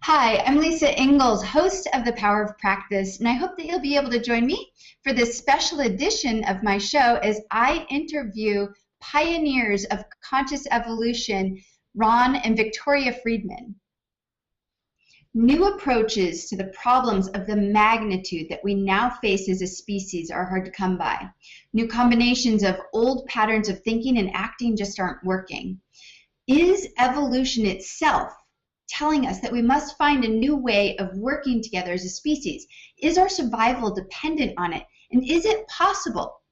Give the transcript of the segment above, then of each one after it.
Hi, I'm Lisa Ingalls, host of The Power of Practice, and I hope that you'll be able to join me for this special edition of my show as I interview pioneers of conscious evolution, Ron and Victoria Friedman. New approaches to the problems of the magnitude that we now face as a species are hard to come by. New combinations of old patterns of thinking and acting just aren't working. Is evolution itself telling us that we must find a new way of working together as a species? Is our survival dependent on it? And is it possible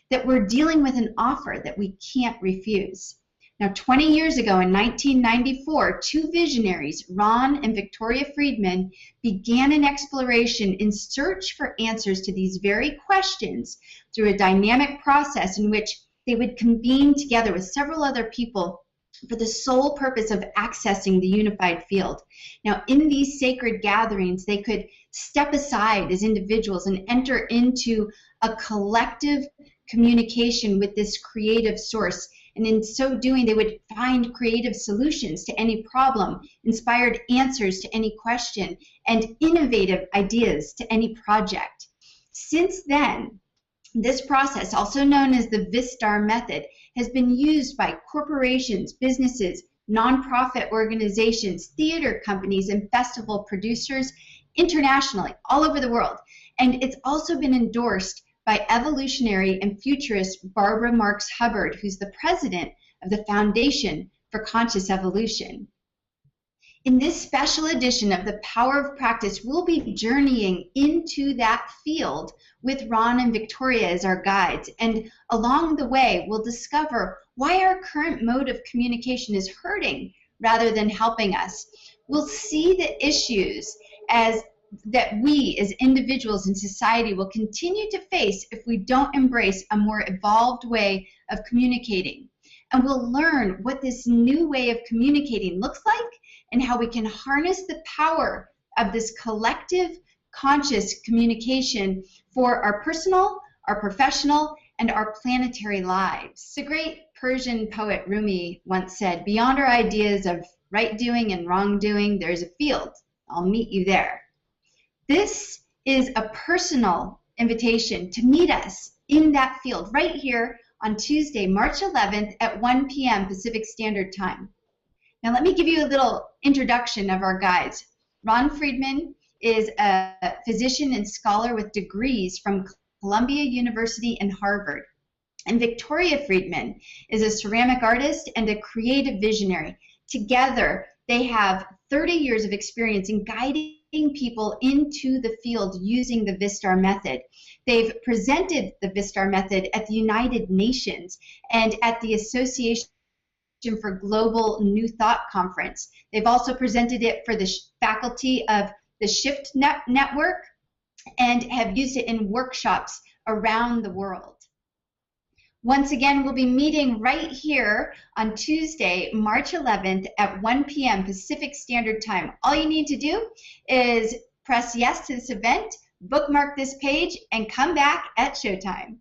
that we're dealing with an offer that we can't refuse? Now, 20 years ago in 1994, two visionaries, Ron and Victoria Friedman, began an exploration in search for answers to these very questions through a dynamic process in which they would convene together with several other people for the sole purpose of accessing the unified field. Now, in these sacred gatherings, they could step aside as individuals and enter into a collective communication with this creative source. And in so doing, they would find creative solutions to any problem, inspired answers to any question, and innovative ideas to any project. Since then, this process, also known as the Vistar method, has been used by corporations, businesses, nonprofit organizations, theater companies, and festival producers internationally, all over the world. And it's also been endorsed by evolutionary and futurist Barbara Marx Hubbard, who's the president of the Foundation for Conscious Evolution. In this special edition of The Power of Practice, we'll be journeying into that field with Ron and Victoria as our guides. And along the way, we'll discover why our current mode of communication is hurting rather than helping us. We'll see the issues that we as individuals in society will continue to face if we don't embrace a more evolved way of communicating. And we'll learn what this new way of communicating looks like and how we can harness the power of this collective conscious communication for our personal, our professional, and our planetary lives. The great Persian poet Rumi once said, "Beyond our ideas of right doing and wrong doing, there's a field. I'll meet you there." This is a personal invitation to meet us in that field right here on Tuesday, March 11th at 1 p.m. Pacific Standard Time. Now let me give you a little introduction of our guides. Ron Friedman is a physician and scholar with degrees from Columbia University and Harvard. And Victoria Friedman is a ceramic artist and a creative visionary. Together, they have 30 years of experience in guiding people into the field using the Vistar method. They've presented the Vistar method at the United Nations and at the Association for Global New Thought Conference. They've also presented it for the faculty of the Shift Network and have used it in workshops around the world. Once again, we'll be meeting right here on Tuesday, March 11th at 1 p.m. Pacific Standard Time. All you need to do is press yes to this event, bookmark this page, and come back at showtime.